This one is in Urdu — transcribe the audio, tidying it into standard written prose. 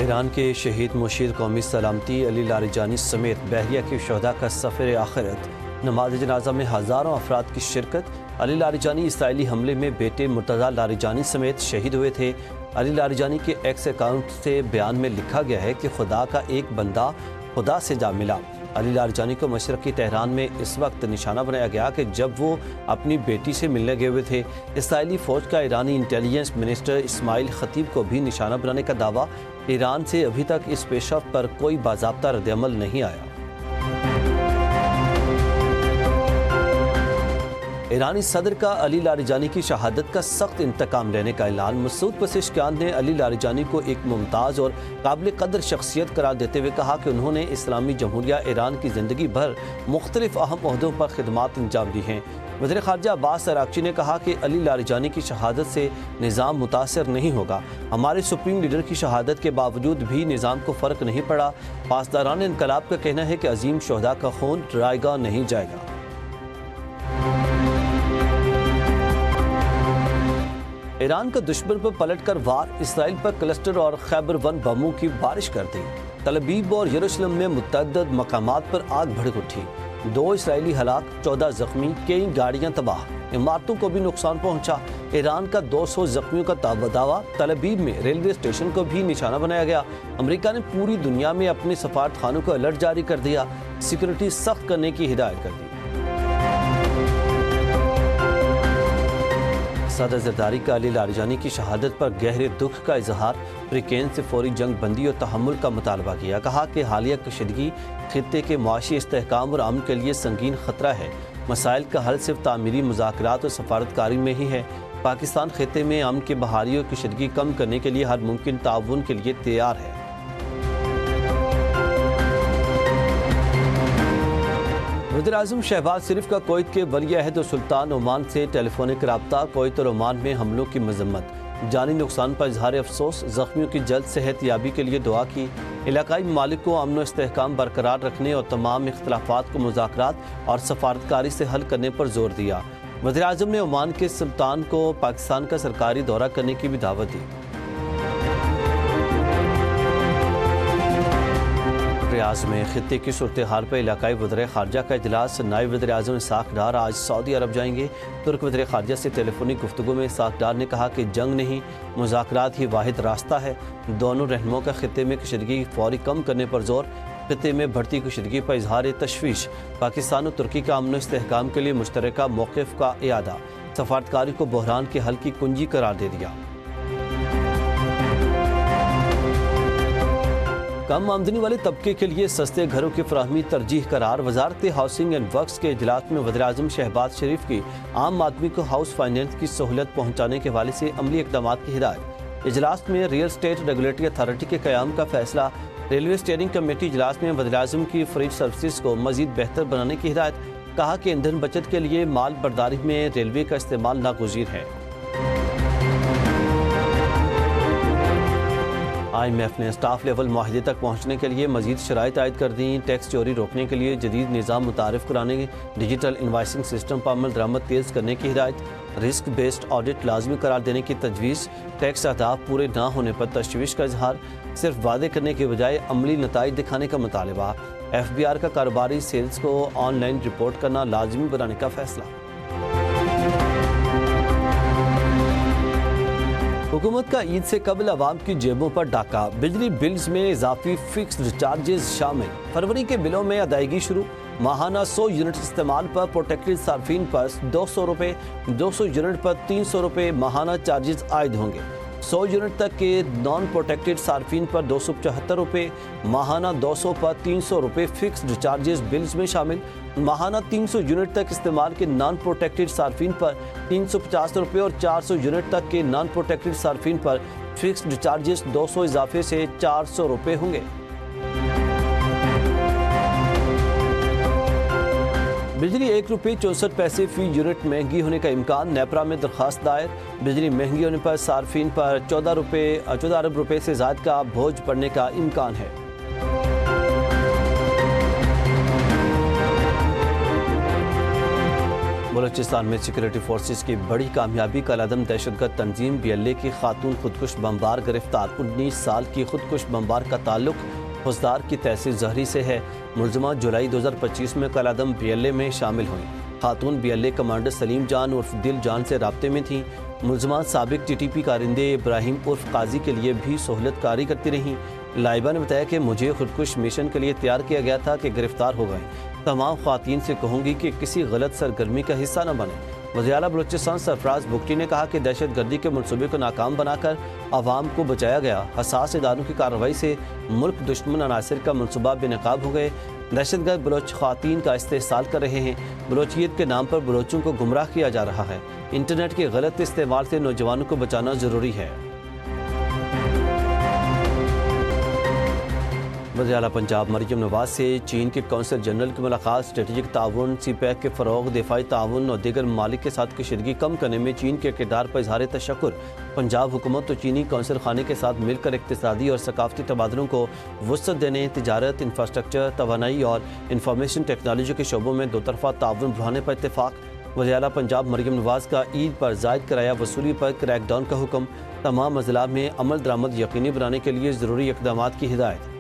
ایران کے شہید مشیر قومی سلامتی علی لاریجانی سمیت بحریہ کے شہداء کا سفر آخرت، نماز جنازہ میں ہزاروں افراد کی شرکت۔ علی لاریجانی اسرائیلی حملے میں بیٹے مرتضیٰ لاریجانی سمیت شہید ہوئے تھے۔ علی لاریجانی کے ایکس اکاؤنٹ سے بیان میں لکھا گیا ہے کہ خدا کا ایک بندہ خدا سے جا ملا۔ علی لاریجانی کو مشرقی تہران میں اس وقت نشانہ بنایا گیا کہ جب وہ اپنی بیٹی سے ملنے گئے ہوئے تھے۔ اسرائیلی فوج کا ایرانی انٹیلیجنس منسٹر اسماعیل خطیب کو بھی نشانہ بنانے کا دعویٰ۔ ایران سے ابھی تک اس پیش رفت پر کوئی باضابطہ ردعمل نہیں آیا۔ ایرانی صدر کا علی لاریجانی کی شہادت کا سخت انتقام لینے کا اعلان۔ مسعود پزشکیان نے علی لاریجانی کو ایک ممتاز اور قابل قدر شخصیت قرار دیتے ہوئے کہا کہ انہوں نے اسلامی جمہوریہ ایران کی زندگی بھر مختلف اہم عہدوں پر خدمات انجام دی ہیں۔ وزیر خارجہ عباس اراغچی نے کہا کہ علی لاریجانی کی شہادت سے نظام متاثر نہیں ہوگا۔ ہمارے سپریم لیڈر کی شہادت کے باوجود بھی نظام کو فرق نہیں پڑا۔ پاسداران انقلاب کا کہنا ہے کہ عظیم شہداء کا خون رائے گاہ نہیں جائے گا۔ ایران کا دشمن پر پلٹ کر وار، اسرائیل پر کلسٹر اور خیبر ون بموں کی بارش کر دی۔ تل ابیب اور یروشلم میں متعدد مقامات پر آگ بھڑک اٹھی۔ 2 اسرائیلی ہلاک، 14 زخمی، کئی گاڑیاں تباہ، عمارتوں کو بھی نقصان پہنچا۔ ایران کا 200 زخمیوں کا دعویٰ۔ تل ابیب میں ریلوے اسٹیشن کو بھی نشانہ بنایا گیا۔ امریکہ نے پوری دنیا میں اپنے سفارت خانوں کو الرٹ جاری کر دیا، سیکورٹی سخت کرنے کی ہدایت کر دی۔ صدر زرداری کا علی لاریجانی کی شہادت پر گہرے دکھ کا اظہار، فریقین سے فوری جنگ بندی اور تحمل کا مطالبہ کیا۔ کہا کہ حالیہ کشیدگی خطے کے معاشی استحکام اور امن کے لیے سنگین خطرہ ہے۔ مسائل کا حل صرف تعمیری مذاکرات اور سفارتکاری میں ہی ہے۔ پاکستان خطے میں امن کی بحالی اور کشیدگی کم کرنے کے لیے ہر ممکن تعاون کے لیے تیار ہے۔ وزیراعظم شہباز شریف کا کویت کے ولی عہد اور سلطان عمان سے ٹیلی فونک رابطہ۔ کویت اور عمان میں حملوں کی مذمت، جانی نقصان پر اظہار افسوس، زخمیوں کی جلد صحت یابی کے لیے دعا کی۔ علاقائی ممالک کو امن و استحکام برقرار رکھنے اور تمام اختلافات کو مذاکرات اور سفارتکاری سے حل کرنے پر زور دیا۔ وزیراعظم نے عمان کے سلطان کو پاکستان کا سرکاری دورہ کرنے کی بھی دعوت دی۔ ریاض میں خطے کی صورتحال پر علاقائی وزرائے خارجہ کا اجلاس۔ نائب وزیر اعظم اسحاق ڈار آج سعودی عرب جائیں گے۔ ترک وزیر خارجہ سے ٹیلی فونک گفتگو میں اسحاق ڈار نے کہا کہ جنگ نہیں، مذاکرات ہی واحد راستہ ہے۔ دونوں رہنماؤں کا خطے میں کشیدگی فوری کم کرنے پر زور۔ خطے میں بڑھتی کشیدگی پر اظہار تشویش۔ پاکستان اور ترکی کا امن و استحکام کے لیے مشترکہ موقف کا اعادہ۔ سفارتکاری کو بحران کے حل کی کنجی قرار دے دیا۔ کم آمدنی والے طبقے کے لیے سستے گھروں کی فراہمی ترجیح قرار۔ وزارت ہاؤسنگ اینڈ ورکس کے اجلاس میں وزیراعظم شہباز شریف کی عام آدمی کو ہاؤس فائنینس کی سہولت پہنچانے کے حوالے سے عملی اقدامات کی ہدایت۔ اجلاس میں ریئل اسٹیٹ ریگولیٹری اتھارٹی کے قیام کا فیصلہ۔ ریلوے اسٹیئرنگ کمیٹی اجلاس میں وزیراعظم کی فریج سروسز کو مزید بہتر بنانے کی ہدایت۔ کہا کہ ایندھن بچت کے لیے مال برداری میں ریلوے کا استعمال ناگزیر ہے۔ IMF نے اسٹاف لیول معاہدے تک پہنچنے کے لیے مزید شرائط عائد کر دیں۔ ٹیکس چوری روکنے کے لیے جدید نظام متعارف کرانے، ڈیجیٹل انوائسنگ سسٹم پر عمل درآمد تیز کرنے کی ہدایت۔ رسک بیسڈ آڈٹ لازمی قرار دینے کی تجویز۔ ٹیکس اہداف پورے نہ ہونے پر تشویش کا اظہار، صرف وعدے کرنے کے بجائے عملی نتائج دکھانے کا مطالبہ۔ FBR کا کاروباری سیلز کو آن لائن رپورٹ کرنا لازمی بنانے کا فیصلہ۔ حکومت کا عید سے قبل عوام کی جیبوں پر ڈاکہ۔ بجلی بلز میں اضافی فکسڈ چارجز شامل۔ فروری کے بلوں میں ادائیگی شروع۔ ماہانہ 100 یونٹ استعمال پر پروٹیکٹڈ صارفین پر 200 روپے، 200 یونٹ پر 300 روپے ماہانہ چارجز عائد ہوں گے۔ 100 یونٹ تک کے نان پروٹیکٹڈ صارفین پر 275 روپے، ماہانہ 200 پر 300 روپے فکسڈ چارجز بلز میں شامل۔ ماہانہ 300 یونٹ تک استعمال کے نان پروٹیکٹڈ صارفین پر 350 روپے اور 400 یونٹ تک کے نان پروٹیکٹڈ صارفین پر فکسڈ چارجز 200 اضافے سے 400 روپے ہوں گے۔ بجلی 1 روپے 64 پیسے فی یونٹ مہنگی ہونے کا امکان۔ نیپرا میں درخواست دائر۔ بجلی مہنگی ہونے پر صارفین پر 14 ارب روپے سے زائد کا بوجھ پڑنے کا امکان ہے۔ بلوچستان میں سیکورٹی فورسز کی بڑی کامیابی، کالعدم دہشت گرد تنظیم BLA کی خاتون خودکش بمبار گرفتار، 19 سال کی خودکش بمبار کا تعلق حسدار کی تحصیل زہری سے ہے۔ ملزمہ جولائی 2025 میں کالعدم BLA میں شامل ہوئیں۔ خاتون BLA کمانڈر سلیم جان عرف دل جان سے رابطے میں تھیں۔ ملزمہ سابق TTP کارندے ابراہیم عرف قاضی کے لیے بھی سہولت کاری کرتی رہیں۔ لائبہ نے بتایا کہ مجھے خودکش مشن کے لیے تیار کیا گیا تھا کہ گرفتار ہو گئے۔ تمام خواتین سے کہوں گی کہ کسی غلط سرگرمی کا حصہ نہ بنیں۔ وزیر اعلیٰ بلوچستان سرفراز بگٹی نے کہا کہ دہشت گردی کے منصوبے کو ناکام بنا کر عوام کو بچایا گیا۔ حساس اداروں کی کارروائی سے ملک دشمن عناصر کا منصوبہ بے نقاب ہو گئے۔ دہشت گرد بلوچ خواتین کا استحصال کر رہے ہیں۔ بلوچیت کے نام پر بلوچوں کو گمراہ کیا جا رہا ہے۔ انٹرنیٹ کے غلط استعمال سے نوجوانوں کو بچانا ضروری ہے۔ وزیر اعلیٰ پنجاب مریم نواز سے چین کے قونصل جنرل کی ملاقات، اسٹریٹجک تعاون، CPEC کے فروغ، دفاعی تعاون اور دیگر ممالک کے ساتھ کشیدگی کم کرنے میں چین کے کردار پر اظہار تشکر۔ پنجاب حکومت اور چینی قونصل خانے کے ساتھ مل کر اقتصادی اور ثقافتی تبادلوں کو وسعت دینے، تجارت، انفراسٹرکچر، توانائی اور انفارمیشن ٹیکنالوجی کے شعبوں میں دو طرفہ تعاون بڑھانے پر اتفاق۔ وزیر اعلیٰ پنجاب مریم نواز کا عید پر زائد کرایہ وصولی پر کریک ڈاؤن کا حکم، تمام اضلاع میں عمل درآمد یقینی بنانے کے لیے ضروری اقدامات کی ہدایت۔